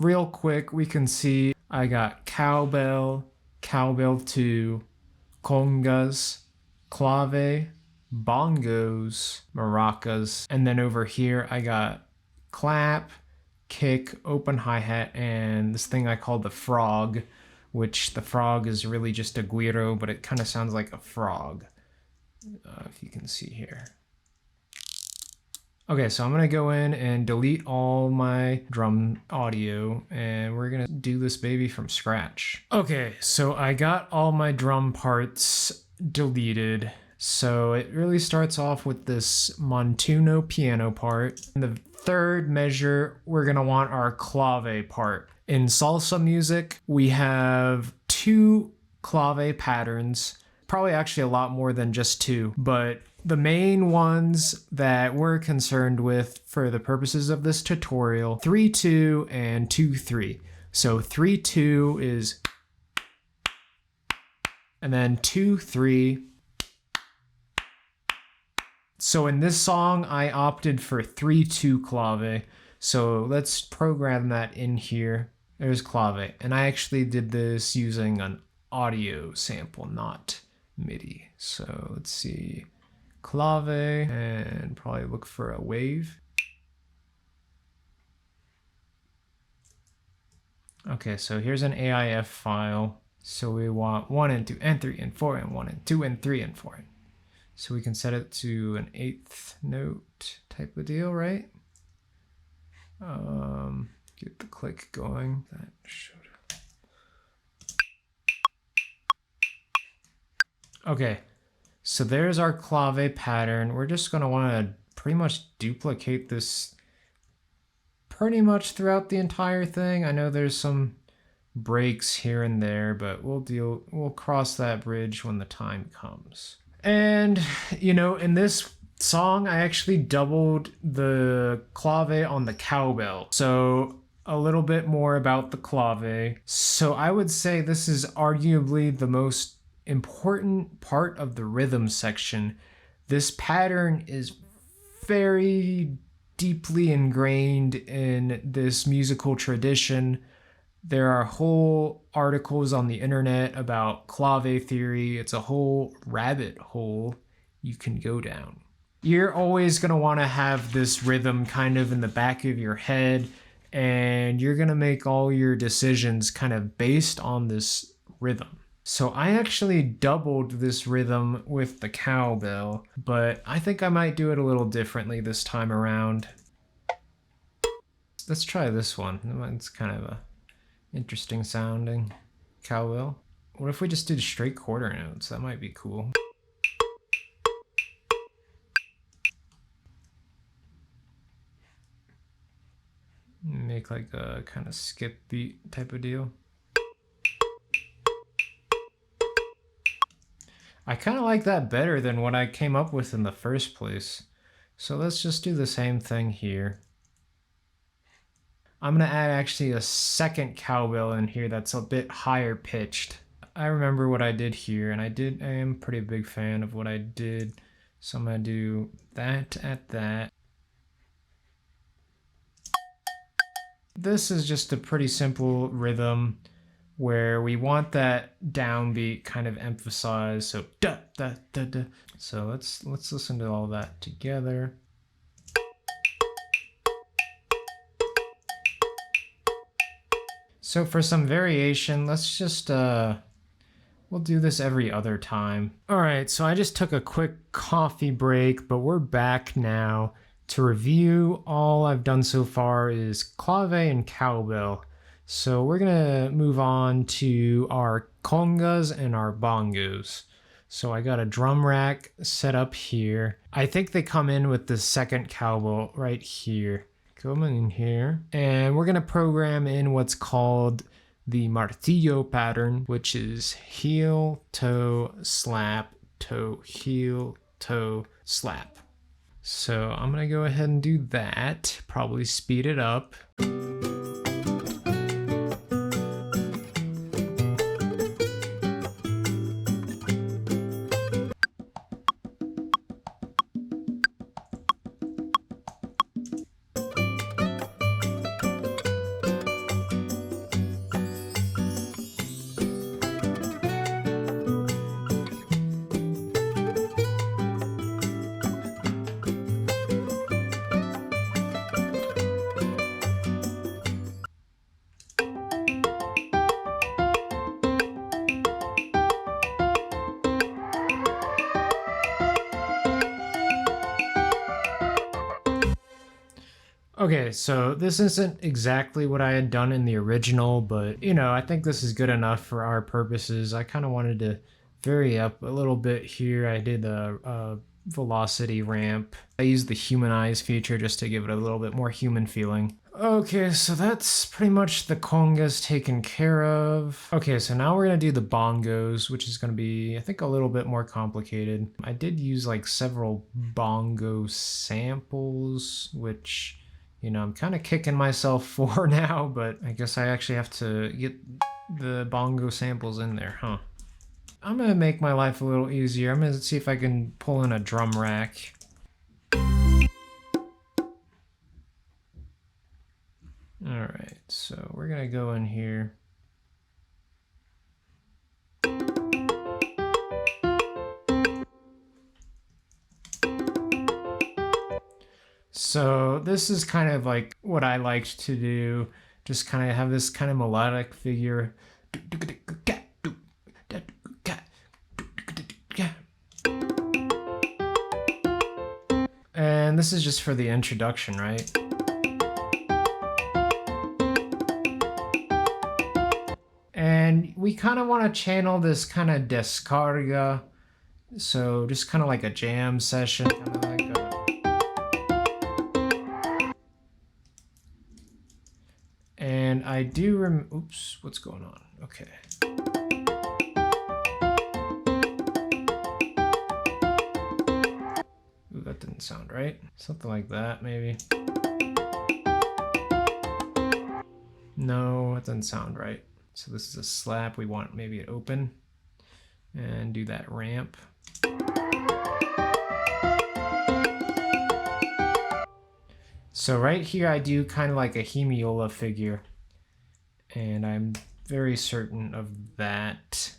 Real quick, we can see I got cowbell, cowbell 2, congas, clave, bongos, maracas, and then over here I got clap, kick, open hi-hat, and this thing I call the frog, which the frog is really just a guiro, but it kind of sounds like a frog, if you can see here. Okay, so I'm gonna go in and delete all my drum audio, and we're gonna do this baby from scratch. Okay, so I got all my drum parts deleted. So it really starts off with this Montuno piano part. In the third measure, we're gonna want our clave part. In salsa music, we have 2 clave patterns, probably actually a lot more than just 2, but the main ones that we're concerned with for the purposes of this tutorial, 3-2 and 2-3. So 3-2 is, and then 2-3. So in this song, I opted for 3-2 clave. So let's program that in here. There's clave. And I actually did this using an audio sample, not MIDI. So let's see. Clave, and probably look for a wave. Okay, so here's an AIF file. So we want 1 and 2 and 3 and 4 and 1 and 2 and 3 and 4. So we can set it to an 8th note type of deal, right? Get the click going. That should. Okay. So there's our clave pattern. We're just going to want to pretty much duplicate this pretty much throughout the entire thing. I know there's some breaks here and there, but we'll cross that bridge when the time comes. And, you know, in this song, I actually doubled the clave on the cowbell. So a little bit more about the clave. So I would say this is arguably the most important part of the rhythm section. This pattern is very deeply ingrained in this musical tradition. There are whole articles on the internet about clave theory. It's a whole rabbit hole you can go down. You're always going to want to have this rhythm kind of in the back of your head, and you're going to make all your decisions kind of based on this rhythm. So I actually doubled this rhythm with the cowbell, but I think I might do it a little differently this time around. Let's try this one. It's kind of a interesting sounding cowbell. What if we just did straight quarter notes? That might be cool. Make like a kind of skip beat type of deal. I kind of like that better than what I came up with in the first place. So let's just do the same thing here. I'm going to add actually a second cowbell in here that's a bit higher pitched. I remember what I did here, and I am a pretty big fan of what I did. So I'm going to do that at that. This is just a pretty simple rhythm where we want that downbeat kind of emphasized. So da da da da. So let's listen to all that together. So for some variation, let's just we'll do this every other time. All right, so I just took a quick coffee break, but we're back now. To review, all I've done so far is clave and cowbell. So we're gonna move on to our congas and our bongos. So I got a drum rack set up here. I think they come in with the second cowbell right here. Come in here. And we're gonna program in what's called the martillo pattern, which is heel, toe, slap, toe, heel, toe, slap. So I'm gonna go ahead and do that, probably speed it up. Okay, so this isn't exactly what I had done in the original, but you know, I think this is good enough for our purposes. I kind of wanted to vary up a little bit here. I did a velocity ramp. I used the humanize feature just to give it a little bit more human feeling. Okay, so that's pretty much the congas taken care of. Okay, so now we're gonna do the bongos, which is gonna be, I think, a little bit more complicated. I did use like several bongo samples, which, you know, I'm kind of kicking myself for now, but I guess I actually have to get the bongo samples in there, huh? I'm gonna make my life a little easier. I'm gonna see if I can pull in a drum rack. All right, so we're gonna go in here. So this is kind of like what I liked to do. Just kind of have this kind of melodic figure. And this is just for the introduction, right? And we kind of want to channel this kind of descarga. So just kind of like a jam session, kind of like a... And I do oops, what's going on? Okay. Ooh, that didn't sound right. Something like that, maybe. No, that doesn't sound right. So this is a slap. We want maybe it open and do that ramp. So right here, I do kind of like a hemiola figure, and I'm very certain of that.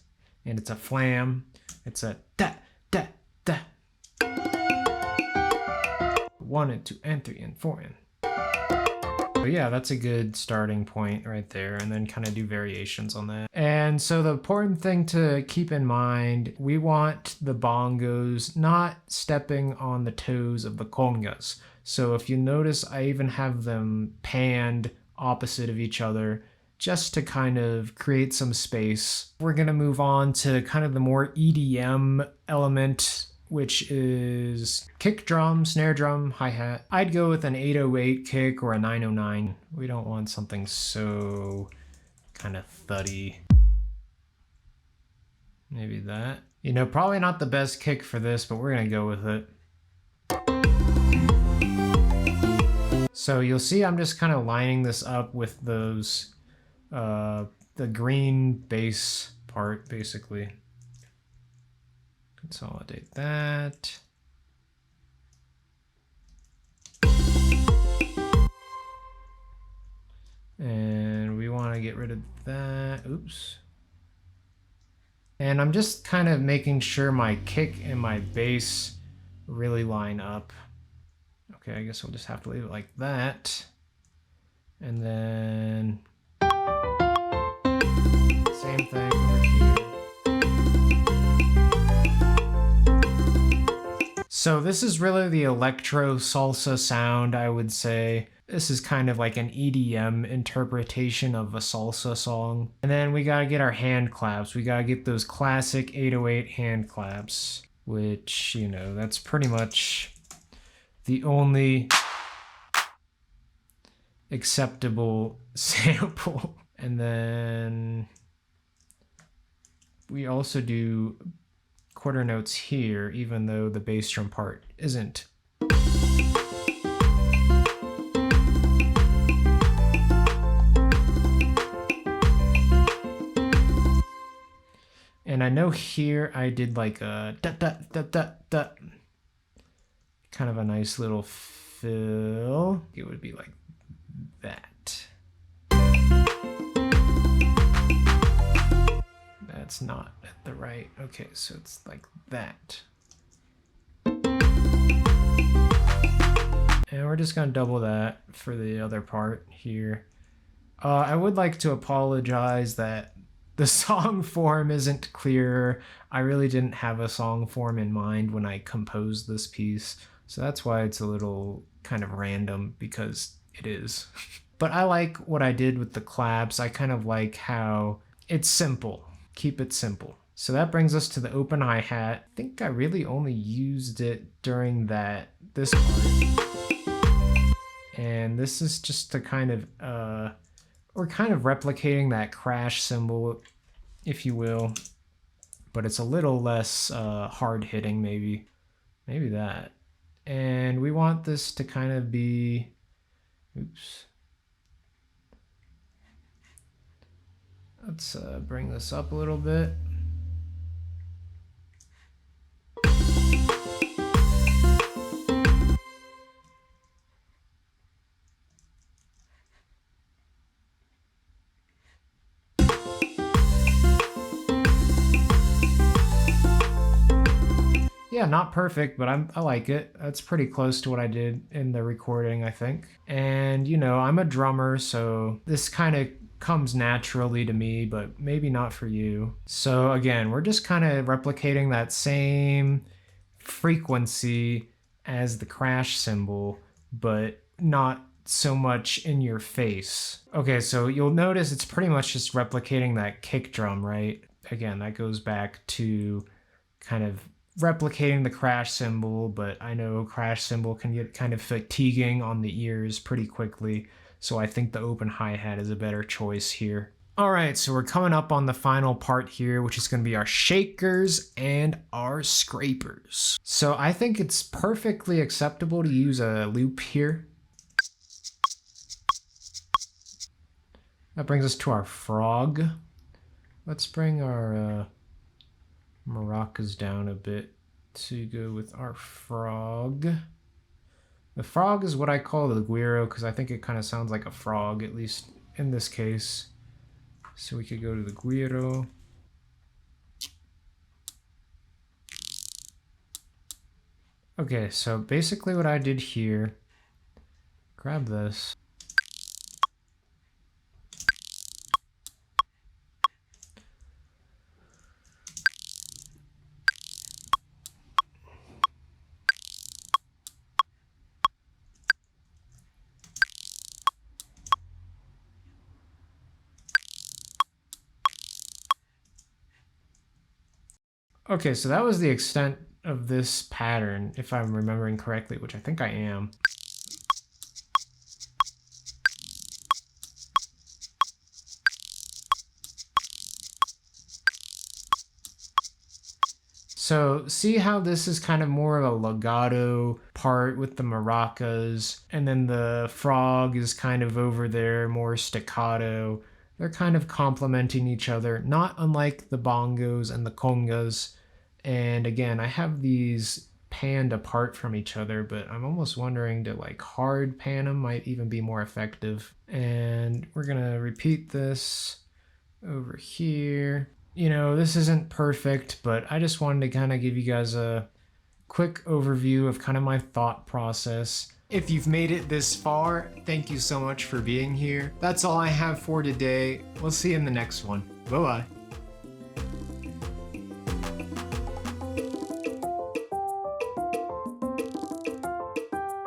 And it's a flam. It's a da, da, da. 1 and 2 and 3 and 4 and. So yeah, that's a good starting point right there, and then kind of do variations on that. And so the important thing to keep in mind, we want the bongos not stepping on the toes of the congas. So if you notice, I even have them panned opposite of each other just to kind of create some space. We're gonna move on to kind of the more EDM element, which is kick drum, snare drum, hi-hat. I'd go with an 808 kick or a 909. We don't want something so kind of thuddy. Maybe that. You know, probably not the best kick for this, but we're gonna go with it. So you'll see I'm just kind of lining this up with those, the green bass part, basically. Consolidate that. And we want to get rid of that. Oops. And I'm just kind of making sure my kick and my bass really line up. Okay, I guess we'll just have to leave it like that. And then same thing over here. So this is really the electro salsa sound, I would say. This is kind of like an EDM interpretation of a salsa song. And then we gotta get our hand claps. We gotta get those classic 808 hand claps, which, you know, that's pretty much the only acceptable sample. And then we also do quarter notes here, even though the bass drum part isn't. And I know here I did like a da da da da da, kind of a nice little fill. It would be like that. That's not at the right. Okay, so it's like that. And we're just gonna double that for the other part here. I would like to apologize that the song form isn't clear. I really didn't have a song form in mind when I composed this piece. So that's why it's a little kind of random, because it is. But I like what I did with the claps. I kind of like how it's simple. Keep it simple. So that brings us to the open hi-hat. I think I really only used it during this part. And this is just to kind of, we're kind of replicating that crash cymbal, if you will. But it's a little less hard hitting, maybe. Maybe that. And we want this to kind of be, oops. Let's bring this up a little bit. Yeah, not perfect, but I like it. That's pretty close to what I did in the recording, I think. And, you know, I'm a drummer, so this kind of comes naturally to me, but maybe not for you. So again, we're just kind of replicating that same frequency as the crash cymbal, but not so much in your face. Okay, so you'll notice it's pretty much just replicating that kick drum, right? Again, that goes back to kind of replicating the crash cymbal, but I know crash cymbal can get kind of fatiguing on the ears pretty quickly. So I think the open hi-hat is a better choice here. All right, so we're coming up on the final part here, which is going to be our shakers and our scrapers. So I think it's perfectly acceptable to use a loop here. That brings us to our frog. Let's bring our maracas down a bit to go with our frog. The frog is what I call the guiro because I think it kind of sounds like a frog, at least in this case. So we could go to the guiro. Okay, so basically what I did here, grab this. Okay, so that was the extent of this pattern, if I'm remembering correctly, which I think I am. So see how this is kind of more of a legato part with the maracas, and then the frog is kind of over there, more staccato. They're kind of complementing each other, not unlike the bongos and the congas. And again, I have these panned apart from each other, but I'm almost wondering to like hard pan them might even be more effective. And we're gonna repeat this over here. You know, this isn't perfect, but I just wanted to kind of give you guys a quick overview of kind of my thought process. If you've made it this far, thank you so much for being here. That's all I have for today. We'll see you in the next one. Bye-bye.